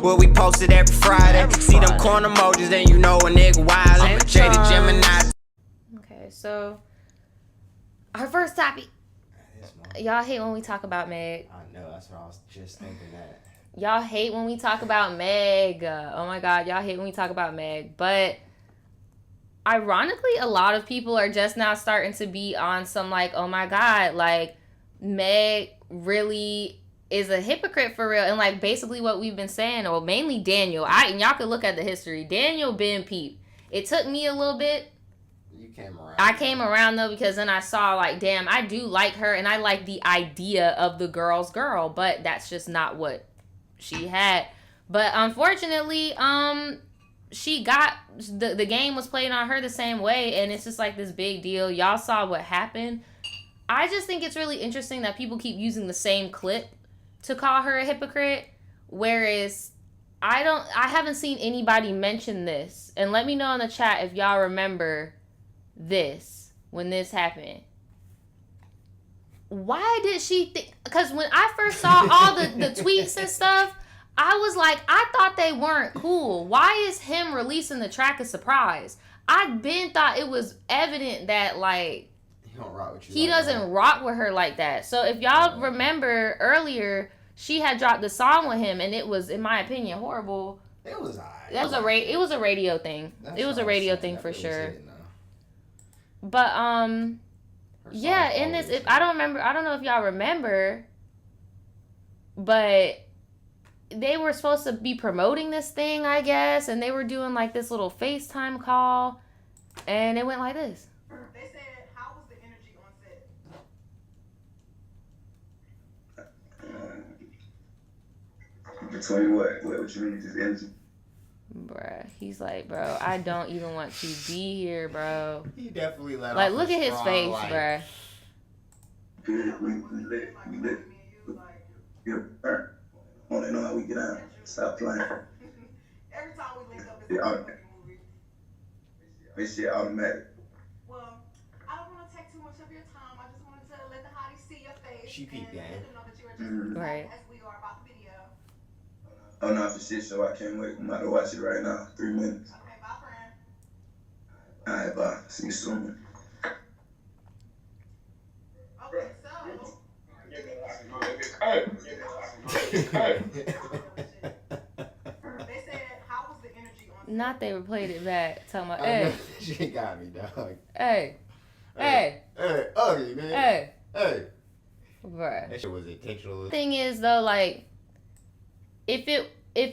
What we posted every Friday. See them corn emojis, then you know a nigga wild. Jada Gemini. Okay, so our first topic. Y'all hate when we talk about Meg. I know, that's what I was just thinking that. Y'all hate when we talk about Meg. Oh my God, y'all hate when we talk about Meg. But ironically, a lot of people are just now starting to be on some like, oh my God, like Meg really is a hypocrite for real. And like basically what we've been saying, or mainly Daniel. And y'all could look at the history. Daniel been peep. It took me a little bit. You came around. I came around though because then I saw like, damn, I do like her and I like the idea of the girl's girl, but that's just not what she had. But unfortunately, she got the game was played on her the same way, and it's just like this big deal. Y'all saw what happened. I just think it's really interesting that people keep using the same clip to call her a hypocrite, whereas I haven't seen anybody mention this. And let me know in the chat if y'all remember this when this happened. Why did she think? Because when I first saw all the tweets and stuff, I was like, I thought they weren't cool. Why is him releasing the track a surprise? I been thought it was evident that like he doesn't rock with her like that. So if y'all remember earlier, she had dropped the song with him, and it was, in my opinion, horrible. It was alright. It was a radio thing. It was a radio thing for sure. But yeah, in this, I don't know if y'all remember, but they were supposed to be promoting this thing, I guess, and they were doing like this little FaceTime call, and it went like this. They said, how was the energy on set? Between what you mean, just energy? Bruh, he's like, bro, I don't even want to be here, bro. He definitely let like, off look at his face, like, bruh. Good, we lit. Yeah, I want to know how we get out. Stop playing. Every time we link up, it's a fucking movie. This shit automatic. Well, I don't want to take too much of your time. I just wanted to let the hotties see your face. She peeped and that. let them know that you are just right as we are about the video. Oh, no, for shit, so I can't wait. I'm about to watch it right now. 3 minutes. Okay, bye, friend. All right, bye. See you soon. Okay, so. Hey. They said, how was the energy on set? Not they replayed it back, talking about, hey. She got me, dog. Hey. Ugly, man. Hey. Bruh. That shit was intentional. Thing is, though, like, if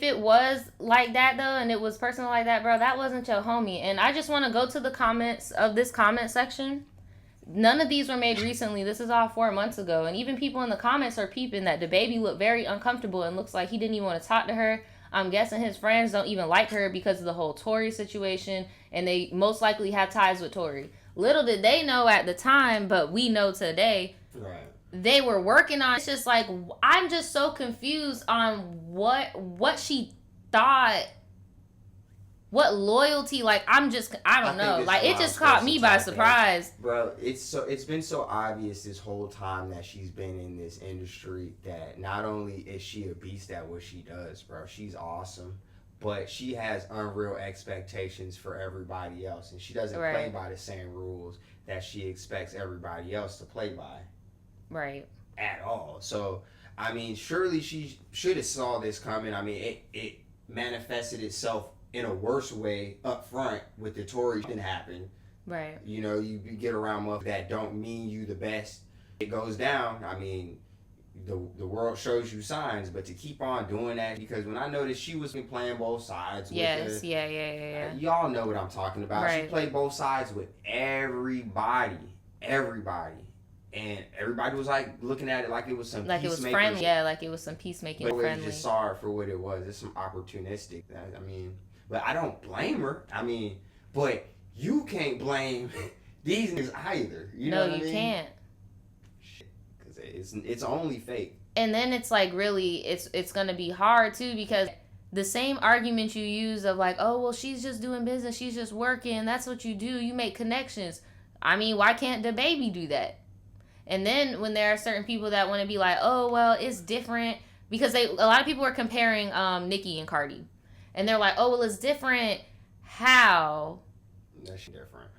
it was like that, though, and it was personal like that, bro, that wasn't your homie. And I just want to go to the comments of this comment section. None of these were made recently. This is all 4 months ago. And even people in the comments are peeping that DaBaby looked very uncomfortable and looks like he didn't even want to talk to her. I'm guessing his friends don't even like her because of the whole Tory situation. And they most likely have ties with Tory. Little did they know at the time, but we know today. Right. They were working on. It's just like, I'm just so confused on what she thought. What loyalty, like, I don't know. Like, it just caught me by surprise. Bro, it's been so obvious this whole time that she's been in this industry that not only is she a beast at what she does, bro, she's awesome, but she has unreal expectations for everybody else, and she doesn't play by the same rules that she expects everybody else to play by. Right. At all. So, I mean, surely she should have saw this coming. I mean, it manifested itself in a worse way up front with the Tory didn't happen. Right. You know, you get around motherfuckers that don't mean you the best. It goes down. I mean, the world shows you signs, but to keep on doing that, because when I noticed she was playing both sides with yes, yeah. Y'all know what I'm talking about. Right. She played both sides with everybody. And everybody was like looking at it like it was some like it was friendly. Yeah, like it was some peacemaking friendly. But just saw it for what it was. It's some opportunistic. I mean, but I don't blame her. I mean, but you can't blame these niggas either. You know what I mean? No, you can't. Because it's only fake. And then it's like really, it's gonna be hard too, because the same argument you use of like, oh well, she's just doing business, she's just working. That's what you do. You make connections. I mean, why can't DaBaby do that? And then when there are certain people that want to be like, oh, well, it's different because a lot of people were comparing Nicki and Cardi, and they're like, oh well, it's different. How? That's different.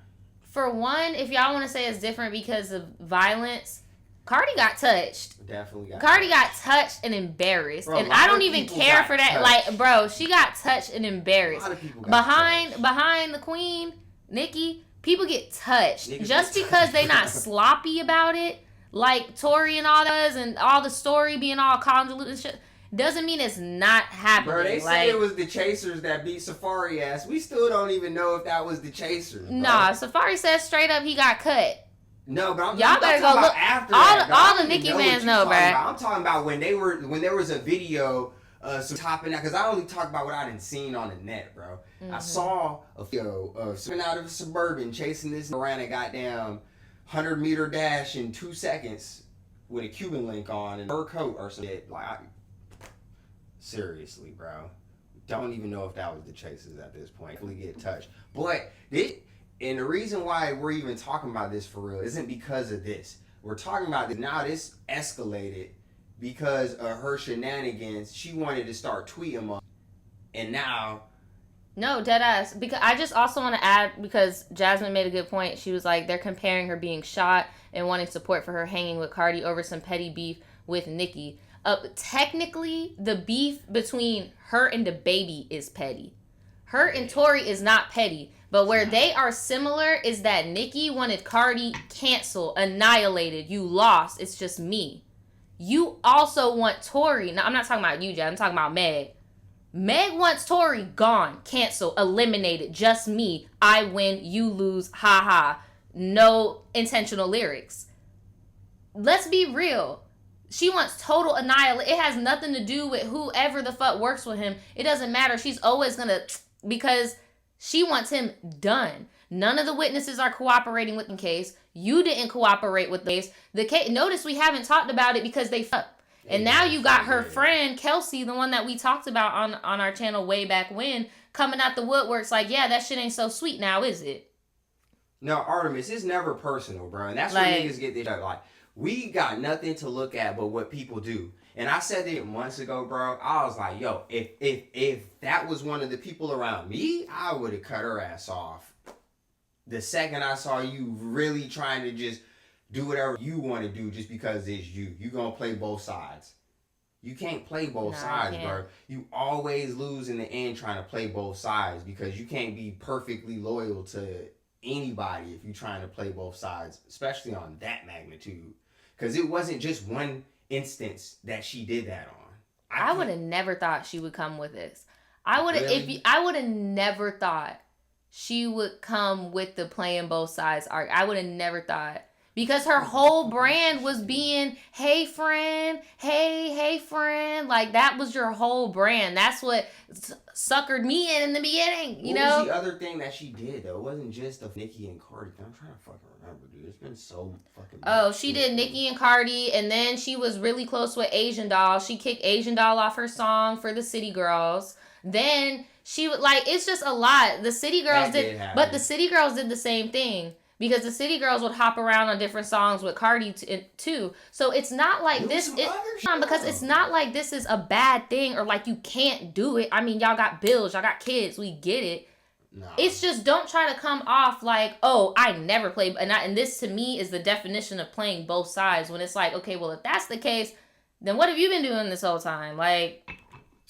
For one, if y'all want to say it's different because of violence, Cardi got touched. Definitely got Cardi got touched and embarrassed. Bro, and I don't even care for that. touched. Like, bro, she got touched and embarrassed. A lot of people got touched. Behind the queen, Nicki, people get touched. Niggas Just get because touched. they not sloppy about it, like Tory and all that, and all the story being all convoluted and shit, doesn't mean it's not happening. Bro, they like, say it was the Chasers that beat Safari ass. We still don't even know if that was the Chasers. Bro. Nah, Safari said straight up he got cut. No, but I'm Y'all better talking go about look. after All that. the, dog. all I the don't even Nicki what fans you know, talking bruh. about. I'm talking about when there was a video topping out, because I only talk about what I done seen on the net, bro. Mm-hmm. I saw a video of someone out of a Suburban chasing this around a goddamn 100-meter dash in 2 seconds with a Cuban link on and fur coat or some shit. Like, seriously, bro. Don't even know if that was the Chasers at this point. Really get touched. But and the reason why we're even talking about this for real isn't because of this. We're talking about this now. This escalated because of her shenanigans. She wanted to start tweeting them, and now. No, deadass. Because I just also want to add, because Jasmine made a good point. She was like, they're comparing her being shot and wanting support for her hanging with Cardi over some petty beef with Nicki. Technically, the beef between her and DaBaby is petty. Her and Tory is not petty. But where they are similar is that Nicki wanted Cardi canceled, annihilated. You lost. It's just me. You also want Tory. Now, I'm not talking about you, Jasmine. I'm talking about Meg. Meg wants Tory gone, canceled, eliminated. Just me. I win, you lose. Ha ha. No intentional lyrics. Let's be real. She wants total annihilation. It has nothing to do with whoever the fuck works with him. It doesn't matter. She's always gonna, because she wants him done. None of the witnesses are cooperating with the case. You didn't cooperate with the case. The case. Notice we haven't talked about it because they fucked. And now you got her friend, Kelsey, the one that we talked about on our channel way back when, coming out the woodworks like, yeah, that shit ain't so sweet now, is it? No, Artemis, it's never personal, bro. And that's Like, where niggas get this shit. Like, we got nothing to look at but what people do. And I said it months ago, bro. I was like, yo, if that was one of the people around me, I would have cut her ass off. The second I saw you really trying to just do whatever you want to do just because it's you. You gonna play both sides. You can't play both sides, bro. You always lose in the end trying to play both sides because you can't be perfectly loyal to anybody if you're trying to play both sides, especially on that magnitude. Because it wasn't just one instance that she did that on. I would have never thought she would come with this. I would have Really? I would have never thought she would come with the playing both sides arc. I would have never thought. Because her whole brand was being, hey friend, hey friend. Like, that was your whole brand. That's what suckered me in the beginning, you know? What was the other thing that she did, though? It wasn't just of Nicki and Cardi. I'm trying to fucking remember, dude. It's been so fucking... Oh, she did Nicki and Cardi, and then she was really close with Asian Doll. She kicked Asian Doll off her song for the City Girls. Then she would, like, it's just a lot. The City Girls did but the City Girls did the same thing. Because the City Girls would hop around on different songs with Cardi too. So it's not like this. Because it's not like this is a bad thing or like you can't do it. I mean, y'all got bills, y'all got kids. We get it. Nah. It's just don't try to come off like, oh, I never play. And this to me is the definition of playing both sides. When it's like, okay, well, if that's the case, then what have you been doing this whole time? Like.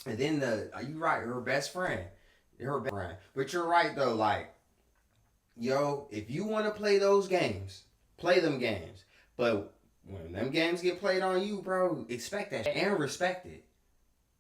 And then you right, her best friend. But you're right, though, like. Yo, if you want to play those games, play them games. But when them games get played on you, bro, expect that and respect it.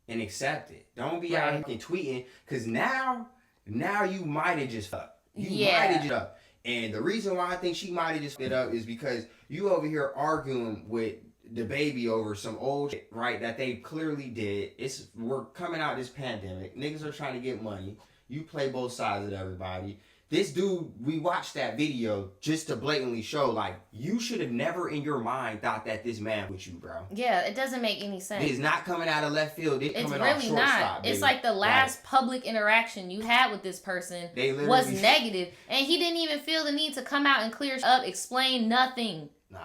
And accept it. Don't be out here tweeting. Because now you might have just fucked. You might have just up. And the reason why I think she might have just fucked up is because you over here arguing with DaBaby over some old shit, right, that they clearly did. We're coming out of this pandemic. Niggas are trying to get money. You play both sides of everybody. This dude, we watched that video just to blatantly show, like, you should have never in your mind thought that this man with you, bro. Yeah, it doesn't make any sense. It's not coming out of left field. It's coming really off shortstop, not. baby. It's like the last public interaction you had with this person was negative. And he didn't even feel the need to come out and clear up, explain nothing. Nah.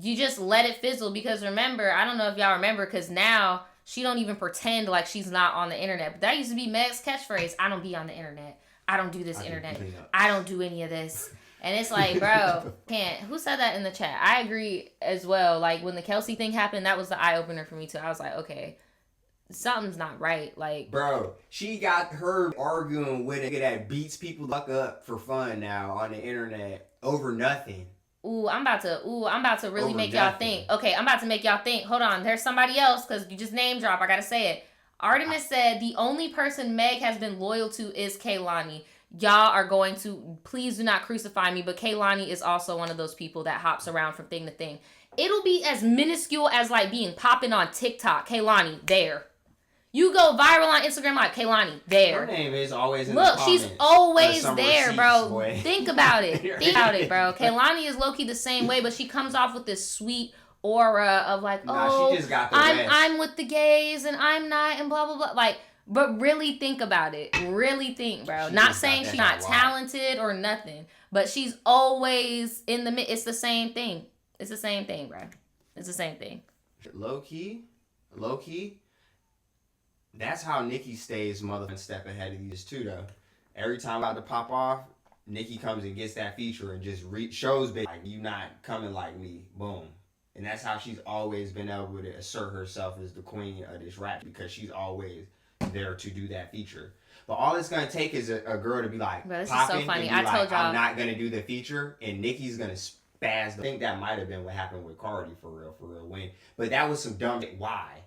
You just let it fizzle because remember, I don't know if y'all remember, because now she don't even pretend like she's not on the internet. But that used to be Meg's catchphrase. I don't be on the internet. I don't do this internet. I don't do any of this. And it's like, bro, can't. Who said that in the chat? I agree as well. Like, when the Kelsey thing happened, that was the eye-opener for me, too. I was like, okay, something's not right. Like, bro, she got her arguing with a nigga that beats people fuck up for fun now on the internet over nothing. I'm about to really Over make y'all nothing. think. Okay, I'm about to make y'all think. Hold on, there's somebody else, because you just name drop. I gotta say it. Artemis said, the only person Meg has been loyal to is Kehlani. Y'all are going to, please do not crucify me, but Kehlani is also one of those people that hops around from thing to thing. It'll be as minuscule as like being popping on TikTok. Kehlani, there. You go viral on Instagram like Kehlani, there. Her name is always in Look, the she's comments. always Some there, receipts, bro. boy. Think about it. Think about it, bro. Kehlani is low-key the same way, but she comes off with this sweet aura of like, Nah, she just got the rest. I'm with the gays and I'm not and blah, blah, blah. Like, but really think about it. Really think, bro. She Not just saying got she's that not wild. talented or nothing, but she's always in the mid. It's the same thing. It's the same thing, bro. It's the same thing. Low key, that's how Nicki stays motherfucking step ahead of these two, though. Every time about to pop off, Nicki comes and gets that feature and just shows big, like, you not coming like me. Boom. And that's how she's always been able to assert herself as the queen of this rap, because she's always there to do that feature. But all it's going to take is a girl to be like, Bro, this is popping so funny. and be I like, told y'all. I'm not going to do the feature, and Nicki's going to spaz. I think that might have been what happened with Cardi, for real. But that was some dumb shit. Why?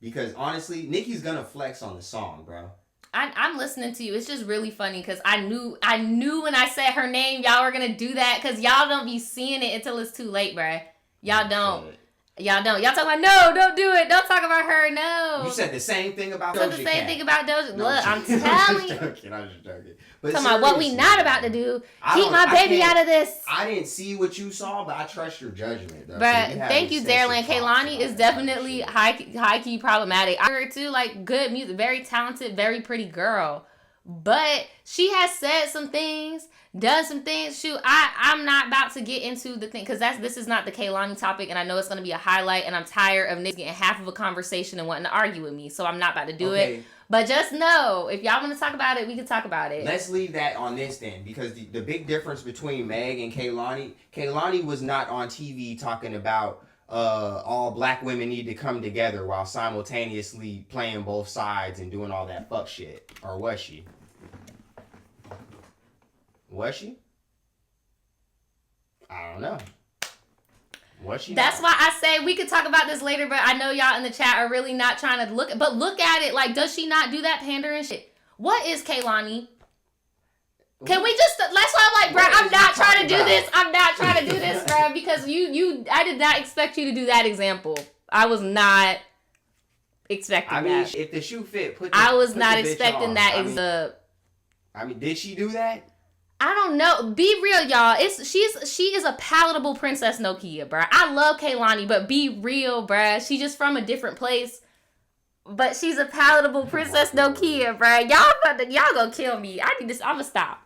Because honestly, Nicki's gonna flex on the song, bro. I'm listening to you. It's just really funny because I knew when I said her name, y'all were gonna do that, because y'all don't be seeing it until it's too late, bruh. Y'all don't. Y'all talking about, no, don't do it. Don't talk about her, no. You said the same thing about said Doja the same Cat. thing about Doja. No, Look, I'm I'm telling just you. joking. I'm just joking. But Talking about what we seriously, not about to do. I Keep don't- my I baby can't- out of this. I didn't see what you saw, but I trust your judgment, though. But So thank you, Darylyn. Kehlani is definitely high key problematic. I heard too, like, good music, very talented, very pretty girl. But she has said some things, done some things. Shoot, I'm not about to get into the thing, because this is not the Kehlani topic, and I know it's gonna be a highlight, and I'm tired of niggas getting half of a conversation and wanting to argue with me, so I'm not about to do it. But just know, if y'all want to talk about it, we can talk about it. Let's leave that on this then, because the big difference between Meg and Kehlani was not on TV talking about all black women need to come together while simultaneously playing both sides and doing all that fuck shit. Or was she? Was she? I don't know. Was she? That's why I say we could talk about this later, but I know y'all in the chat are really not trying to look at it. Like, does she not do that pandering shit? What is Kehlani? Can we just, that's why I'm like, bro, I'm not trying to do this. I'm not trying to do this, bro, because I did not expect you to do that example. I was not expecting that. If the shoe fit, I was not expecting that. I mean, did she do that? I don't know. Be real, y'all. She is a palatable princess Nokia, bruh. I love Kehlani, but be real, bruh. She's just from a different place. But she's a palatable princess Nokia, bruh. Y'all gonna kill me. I'ma stop.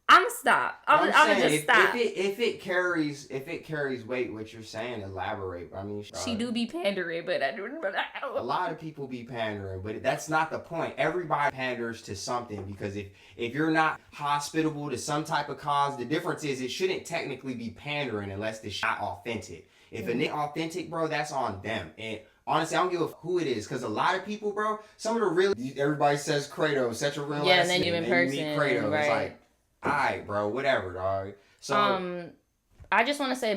I'ma just stop. If it carries weight, what you're saying, elaborate. I mean, she do be pandering, but a lot of people be pandering, but that's not the point. Everybody panders to something, because if you're not hospitable to some type of cause, the difference is it shouldn't technically be pandering unless the shit authentic. If a nigga authentic, bro, that's on them. And honestly, I don't give a who it is, because a lot of people, bro, some of the real, everybody says Kratos, such a real yeah, ass and then nigga, you in and person, you meet Kratos, right? It's like, alright, bro, whatever, dog. So I just want to say,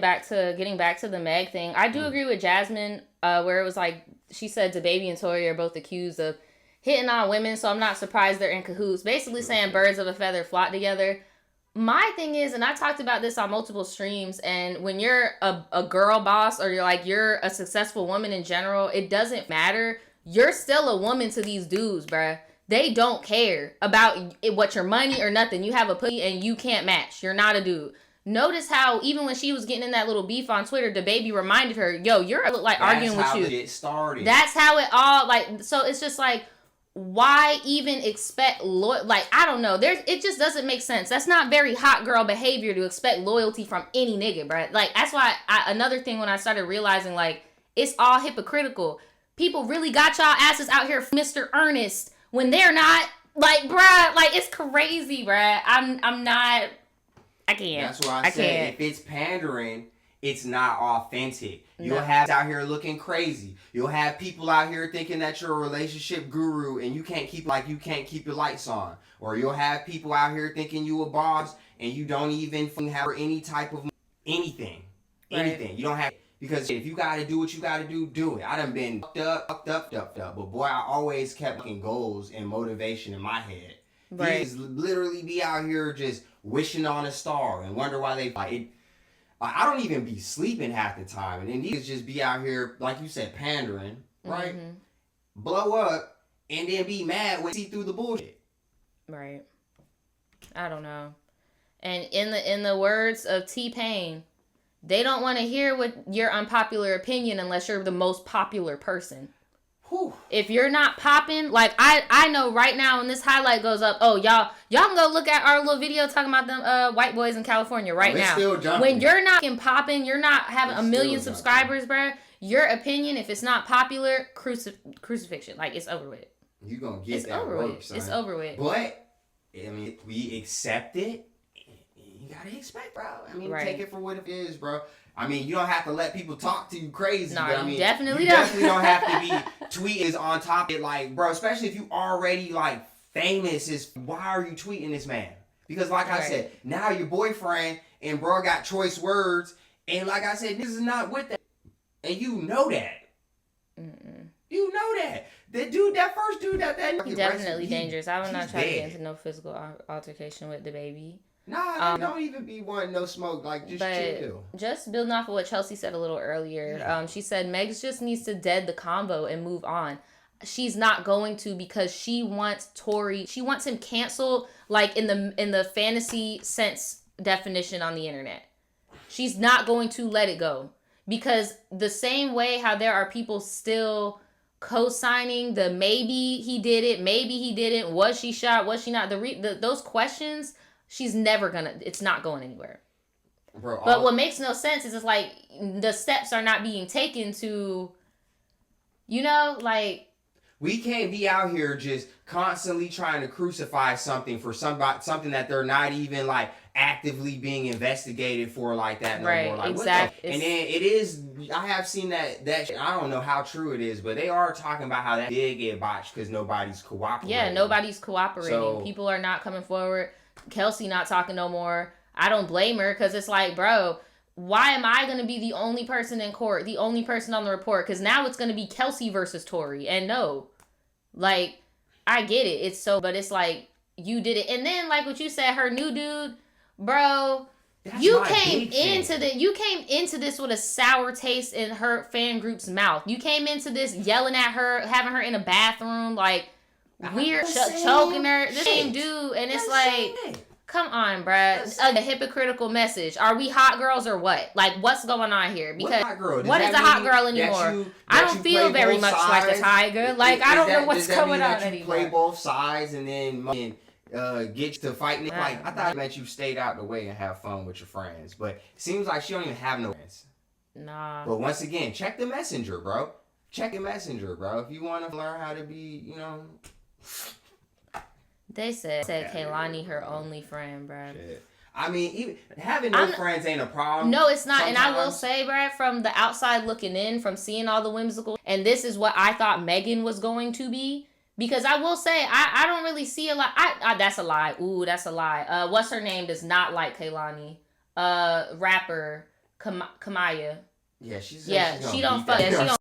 getting back to the Meg thing, I do agree with Jasmine, where it was like, she said DaBaby and Tori are both accused of hitting on women, so I'm not surprised they're in cahoots. Basically saying birds of a feather flock together. My thing is, and I talked about this on multiple streams, and when you're a girl boss, or you're a successful woman in general, it doesn't matter. You're still a woman to these dudes, bruh. They don't care about what your money or nothing. You have a pussy and you can't match. You're not a dude. Notice how even when she was getting in that little beef on Twitter, DaBaby reminded her, yo, you're arguing with you. That's how it started. That's how it all, so it's just like, why even expect I don't know. It just doesn't make sense. That's not very hot girl behavior to expect loyalty from any nigga, bro. Like, that's why another thing when I started realizing, like, it's all hypocritical. people really got y'all asses out here, Mr. Ernest, when they're not. Like, bruh, like, it's crazy, bruh. I'm not. I can't. That's why I said if it's pandering, it's not authentic. You'll have out here looking crazy. You'll have people out here thinking that you're a relationship guru and you can't keep your lights on. Or you'll have people out here thinking you a boss and you don't even have any type of anything. Right. Anything. You don't have, because if you gotta do what you gotta do it. I done been fucked up. But boy, I always kept fucking goals and motivation in my head. Right. These literally be out here just wishing on a star and wonder why they like it. I don't even be sleeping half the time, and then these just be out here, like you said, pandering, right? Mm-hmm. Blow up, and then be mad when see through the bullshit. Right. I don't know. And in the words of T-Pain, they don't want to hear what your unpopular opinion unless you're the most popular person. Whew. If you're not popping, like I know right now when this highlight goes up, oh y'all can go look at our little video talking about them white boys in California right now. Still jumping. When you're not popping, you're not having It's a million still subscribers, bruh. Your opinion, if it's not popular, crucifixion. Like, it's over with. You gonna get It's that over work, with. son. It's over with. But I mean, we accept it. You gotta expect, bro. I mean, Right. take it for what it is, bro. I mean, you don't have to let people talk to you crazy. Nah, but I you mean, definitely you don't. definitely don't have to be tweeting on top of it, like, bro. Especially if you already like famous. Is why are you tweeting this man? Because like I Right. said, now your boyfriend and bro got choice words, and like I said, this is not with that, and you know that. Mm-mm. You know that. That first dude that He's definitely he- dangerous. I would not he's try to dead. get into no physical altercation with DaBaby. Nah, don't even be wanting no smoke. Like, just chill. Just building off of what Chelsea said a little earlier, she said Megs just needs to dead the combo and move on. She's not going to, because she wants Tory. She wants him canceled, like in the fantasy sense definition on the internet. She's not going to let it go, because the same way how there are people still co-signing the maybe he did it, maybe he didn't, was she shot, was she not, those questions. She's never gonna, it's not going anywhere. Bro, But what makes no sense is it's like the steps are not being taken to, like. We can't be out here just constantly trying to crucify something for something that they're not even like actively being investigated for like that no Right, more. Like, exactly. And then it is, I have seen that shit, I don't know how true it is, but they are talking about how that did get botched because nobody's cooperating. Yeah, nobody's cooperating. So- People are not coming forward. Kelsey not talking no more. I don't blame her, because it's like, bro, why am I going to be the only person in court, the only person on the report? Because now it's going to be Kelsey versus Tory. And no, like, I get it. But it's like, you did it. And then, like what you said, her new dude, bro, That's you my came big thing. into this with a sour taste in her fan group's mouth. You came into this yelling at her, having her in a bathroom, like, weird, choking her, the same dude. And it's like, come on, bruh. A hypocritical message. Are we hot girls or what? Like, what's going on here? Because what is a hot girl anymore? I don't feel very much like a tiger. Like, I don't know what's going on anymore. Play both sides and then get to fighting. Like, I thought it meant you stayed out the way and have fun with your friends. But it seems like she don't even have no friends. Nah. But once again, check the messenger, bro. Check the messenger, bro. If you want to learn how to be, They said Kaylani her only friend, bruh. Shit. I mean, even having no friends ain't a problem. No, it's not. And I will sometimes. say, bruh, from the outside looking in, from seeing all the whimsical, and this is what I thought Megan was going to be. Because I will say, I don't really see a lot. That's a lie. Ooh, that's a lie. What's her name does not like Kaylani. Rapper Kamaya. Yeah, she's Yeah, gonna she don't beat fuck. that Yeah, she girl